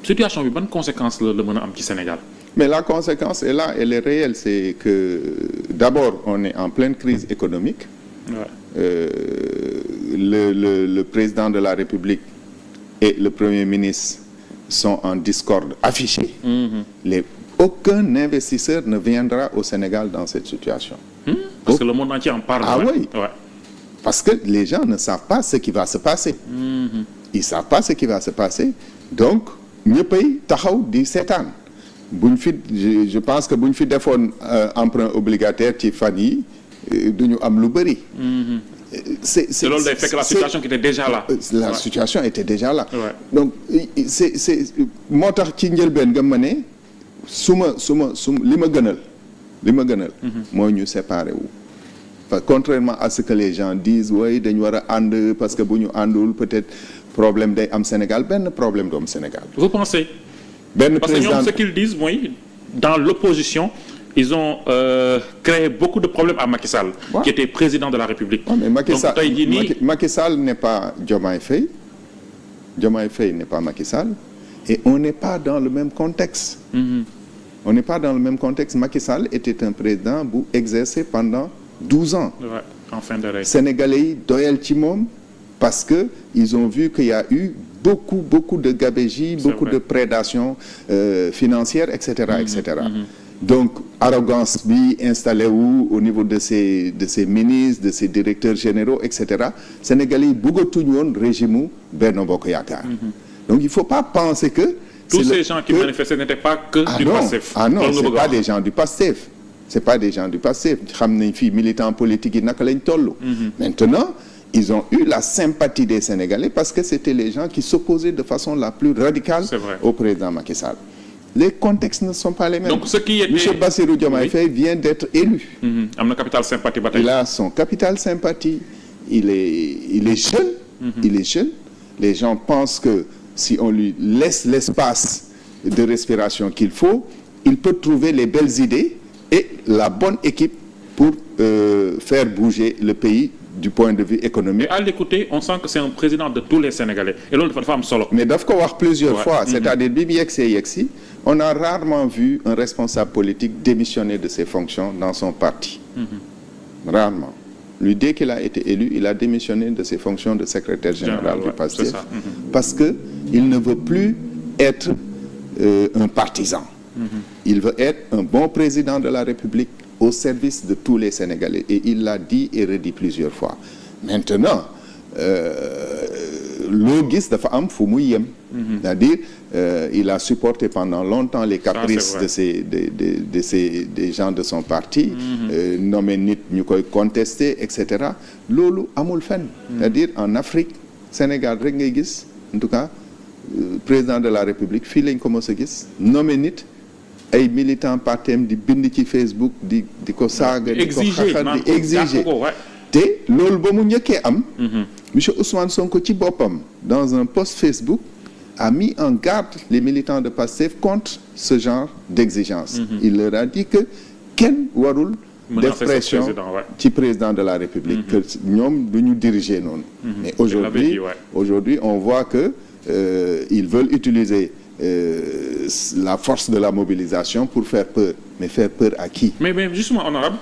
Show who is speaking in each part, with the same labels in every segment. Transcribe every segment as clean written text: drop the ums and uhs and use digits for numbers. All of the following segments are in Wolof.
Speaker 1: situation bi ban conséquence la mën a am ci Sénégal.
Speaker 2: Mais la conséquence est là, elle est réelle, c'est que d'abord on est en pleine crise économique. Ouais. Le président de la République et le Premier ministre sont en discorde affiché. Aucun investisseur ne viendra au Sénégal dans cette situation.
Speaker 1: Parce que le monde entier en parle.
Speaker 2: Ah oui. Ouais. Parce que les gens ne savent pas ce qui va se passer. Ils ne savent pas ce qui va se passer. Donc, ñëppay taxaw di seetaan. Je pense que bu ñu fi defoon emprunt obligataire ci fan yi du ñu am lu bëri.
Speaker 1: C'est loolu day fekk la situation qui était déjà là.
Speaker 2: La situation était déjà là.
Speaker 1: Ouais.
Speaker 2: Donc c'est moo tax ci njëlbeen nga ma ne li ma gënal. mooy ñu séparer wu. Contrairement à ce que les gens disent oui dañu war a ànd parce que bu ñu àndul peut-être problème day am Sénégal benn problème du am Sénégal.
Speaker 1: Vous pensez? Parce que ñoom ce qu'ils disent mooy dans l'opposition ils ont créé beaucoup de problèmes à Macky Sall. Ouais. Qui était président de la République.
Speaker 2: Ouais, mais Macky Sall n'est pas Diomaye Faye. Diomaye Faye n'est pas Macky Sall. Et on n'est pas dans le même contexte. On n'est pas dans le même contexte. Macky Sall était un président bu exercé pendant 12 ans.
Speaker 1: Ouais, en fin de règle.
Speaker 2: Sénégalais yi doyal ci moom parce que ils ont vu qu'il y a eu beaucoup de gabegie, beaucoup de prédation financière, etc., etc. Donc arrogance bi installé wu au niveau de ces ministres, de ces directeurs généraux, etc. Sénégalais yi bëggatuñu woon régime Benno Bokk Yaakaar. Donc il faut pas penser que
Speaker 1: tous ces gens qui manifestaient n'étaient pas que du Pastef.
Speaker 2: Ah non, c'est pas des gens du Pastef. C'est pas des gens du Pastef. Xam nañ fi militants politiques yi naka lañ toll. Maintenant, ils ont eu la sympathie des Sénégalais parce que c'était les gens qui s'opposaient de façon la plus radicale au président Macky Sall. Les contextes ne sont pas les mêmes.
Speaker 1: Donc ce qui était...
Speaker 2: Monsieur Bassirou Diomaye Faye vient d'être élu.
Speaker 1: Am na capital sympathie ba tey.
Speaker 2: Il a son capital sympathie. Il est jeune. Il est jeune. Les gens pensent que si on lui laisse l'espace de respiration qu'il faut, il peut trouver les belles idées et la bonne équipe pour faire bouger le pays du point de vue économique.
Speaker 1: Et à l'écouter, on sent que c'est un président de tous les Sénégalais. Et loolu dafa am solo.
Speaker 2: Mais daf ko wax plusieurs fois. C'est-à-dire bi mu yegsi on a rarement vu un responsable politique démissionner de ses fonctions dans son parti. Rarement. Lui, dès qu'il a été élu, il a démissionné de ses fonctions de secrétaire général du PASTEF. Parce que il ne veut plus être un partisan. Il veut être un bon président de la République au service de tous les Sénégalais. Et il l'a dit et redit plusieurs fois. Maintenant, loo gis dafa am fu muy yem. C'est-à-dire, il a supporté pendant longtemps les caprices des gens de son parti, nommé nit ñu koy contester, etc. Loolu amul fenn. C'est-à-dire, en Afrique, Sénégal rek ngay gis, en tout cas, président de la République fii lañ ko mos a gis, nommé nit ay militants partem di bind ci Facebook di ko saaga di ko xaxar di exiger te loolu ba mu njëkkee am monsieur Ousmane Sonko ci boppam dans un post Facebook a mis en garde les militants de Pastef contre ce genre d'exigence. Il leur a dit que kenn warul def pression ci président de la République que ñoom du ñu diriger noonu. Mais aujourd'hui on voit que ils veulent utiliser la force de la mobilisation pour faire peur. Mais faire peur à qui?
Speaker 1: Mais justement, honorable,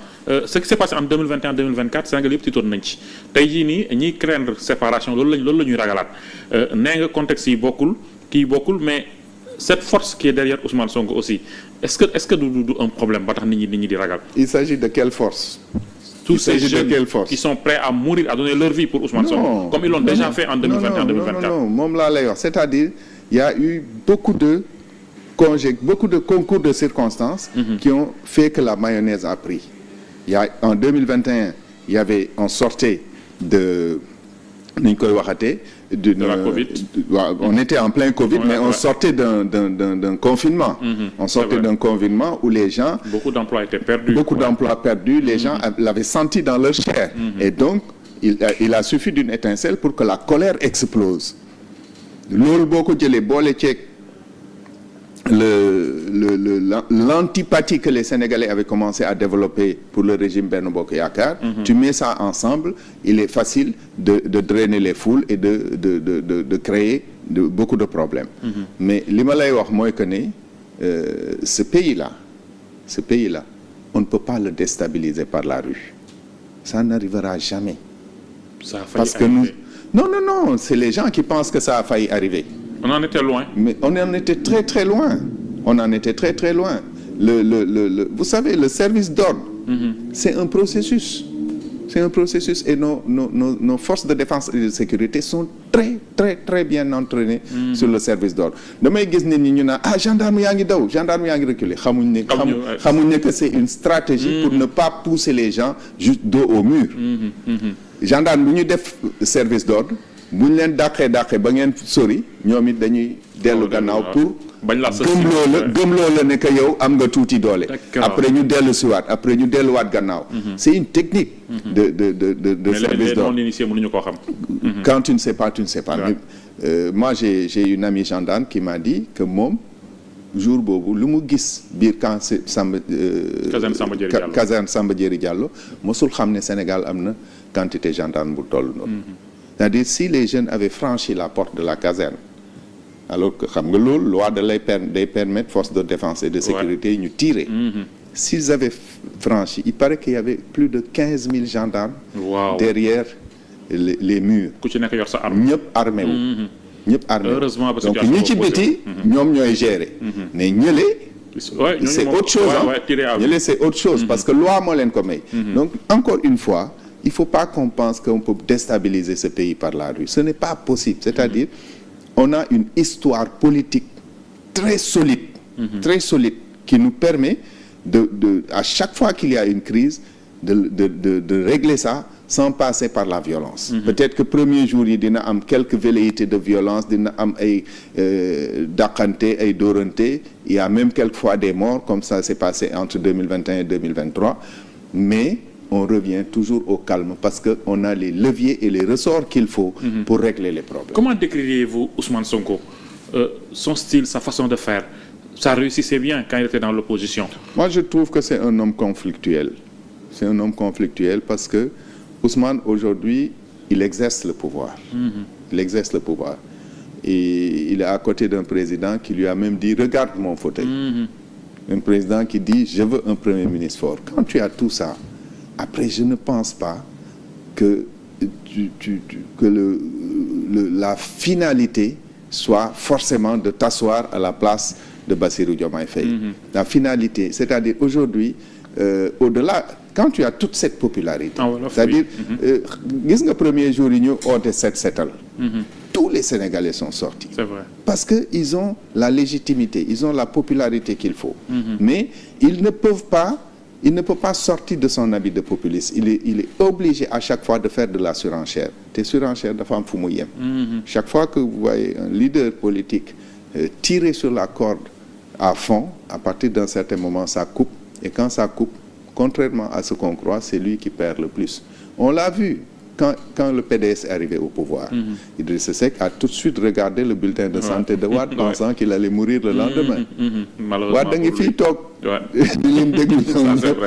Speaker 1: ce qui s'est passé en 2021-2024, Sénégal yëpp tiitoon nañ ci tey jii nii ñiy craindre séparation loolu la ñuy ragalaat nee nga contexte yi bokkul kii bokkul mais cette force qui est derrière Ousmane Sonko aussi est-ce que du un problème ba tax nit ñi di ragal?
Speaker 2: Il s'agit de quelle force?
Speaker 1: Tous ces jeunes qui sont prêts à mourir, à donner leur vie pour Ousmane Sonko, comme ils l'ont déjà fait en 2021-2024.
Speaker 2: Non, moom laa lay wax, c'est-à-dire il y a eu beaucoup de concours de circonstances qui ont fait que la mayonnaise a pris. En 2021, on sortait de ni ñu koy waxatee
Speaker 1: de la Covid.
Speaker 2: On était en plein Covid, mais on sortait d'un confinement. On sortait d'un confinement où les gens...
Speaker 1: Beaucoup d'emplois étaient perdus.
Speaker 2: D'emplois perdus, les gens l'avaient senti dans leur chair. Et donc, il a suffi d'une étincelle pour que la colère explose. Loolu boo ko jëlee boole ceeg l'antipathie que les Sénégalais avaient commencé à développer pour le régime Benno Bokk Yaakaar, tu mets ça ensemble, il est facile de drainer les foules et de créer beaucoup de problèmes. Mais li ma lay wax mooy que ne ce pays-là, on ne peut pas le déstabiliser par la rue. Ça n'arrivera jamais.
Speaker 1: Ça a failli
Speaker 2: Parce que
Speaker 1: arriver.
Speaker 2: non, c'est les gens qui pensent que ça a failli arriver.
Speaker 1: On en était loin.
Speaker 2: Mais on en était très très loin. Vous savez, le service d'ordre, c'est un processus. C'est un processus et nos forces de défense et de sécurité sont très très très bien entraînées sur le service d'ordre. Damay gis nit ñi ñu naan gendarme yaa ngi daw, gendarme yaa ngi reculer. Xamuñ ne que c'est une stratégie pour ne pas pousser les gens juste dos au mur. Gendarme bu ñu def service d'ordre bu ñu leen dàqee ba ngeen sori ñoom it dañuy dellu gannaaw pour gëmloo la ne que yow am nga tuuti doole. Après ñu dellu siwaat après ñu delluwaat gannaaw. C'est une technique de service d'ordre.
Speaker 1: Mais les non-initiés mënuñu koo xam.
Speaker 2: Quand tu ne sais pas, tu ne sais pas.
Speaker 1: Ouais.
Speaker 2: Mais, moi j'ai une amie gendarme qui m'a dit que moom jour boobu lu mu gis biir camp caserne Samba Diéry Diallo mosul xam ne Sénégal am na quantité gendarme bu toll noonu. C'est-à-dire si les jeunes avaient franchi la porte de la caserne, alors que xam nga loolu loi day permettre force de défense et de sécurité ñu tirer. S'ils avaient franchi, il paraît qu'il y avait plus de 15 000 gendarmes derrière les murs.
Speaker 1: Ku ci nekk yor sa arme.
Speaker 2: ñëpp armé wu.
Speaker 1: Heureusement ba
Speaker 2: donc ñi ci biti ñoom ñooy gérer. mais ñële c'est autre chose. Ñële c'est autre chose parce que loi moo leen ko may. Donc encore une fois, il faut pas qu'on pense qu'on peut déstabiliser ce pays par la rue. Ce n'est pas possible. C'est-à-dire on a une histoire politique très solide qui nous permet de à chaque fois qu'il y a une crise de régler ça sans passer par la violence. Peut-être que premier jour yi dina am quelques velléités de violence, dina am ay dàqante ay dóorante, il y a même quelquefois des morts comme ça s'est passé entre 2021 et 2023, mais on revient toujours au calme parce que on a les leviers et les ressorts qu'il faut pour régler les problèmes.
Speaker 1: Comment décririez-vous Ousmane Sonko, son style, sa façon de faire? Ça réussissait bien quand il était dans l'opposition. Moi,
Speaker 2: je trouve que c'est un homme conflictuel. C'est un homme conflictuel parce que Ousmane, aujourd'hui, il exerce le pouvoir. Il exerce le pouvoir. Et il est à côté d'un président qui lui a même dit « Regarde mon fauteuil ». Un président qui dit « Je veux un premier ministre fort ». Quand tu as tout ça, après, je ne pense pas que, la finalité soit forcément de t'asseoir à la place de Bassirou Diomaye Faye. La finalité, c'est-à-dire aujourd'hui, au-delà, quand tu as toute cette popularité, c'est-à-dire, gis nga premier jour yi ñu oote set setal, tous les Sénégalais sont sortis.
Speaker 1: C'est vrai.
Speaker 2: Parce qu'ils ont la légitimité, ils ont la popularité qu'il faut. Mais ils ne peuvent pas sortir de son habit de populiste. Il est obligé à chaque fois de faire de la surenchère. Te surenchère dafa am fu mu yem. Chaque fois que vous voyez un leader politique tirer sur la corde à fond, à partir d'un certain moment, ça coupe. Et quand ça coupe, contrairement à ce qu'on croit, c'est lui qui perd le plus. On l'a vu quand le PDS est arrivé au pouvoir. Idrissa Seck a tout de suite regardé le bulletin de santé de Wade pensant qu'il allait mourir le lendemain. Wade ngi fii toog di leen déglu ñoom ñëpp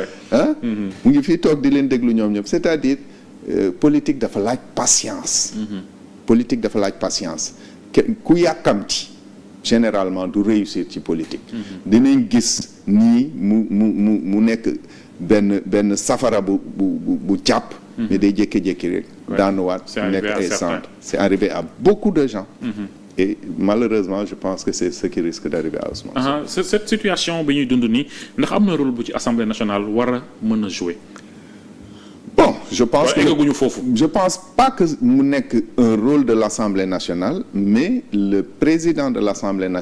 Speaker 2: mu ngi fii toog di leen déglu ñoom ñëpp. C'est-à-dire politique dafa laaj patience. Politique dafa laaj patience. Ku yàkkamti généralement du réussir ci politique. Dinañ gis nii mu nekk benn safara bu jàpp. Mais day jékki-jékki rek daanuwaat nekk ay centre. C'est arrivé à beaucoup de gens. Et malheureusement je pense que c'est ce qui risque d'arriver à Ousmane.
Speaker 1: Cette situation bi ñuy dund nii ndax am na rôle bu ci Assemblée nationale war a mën a jouer.
Speaker 2: Bon, je pense
Speaker 1: je
Speaker 2: pense pas que mu nekk un rôle de l'Assemblée nationale, mais le président de l'Assemblée nationale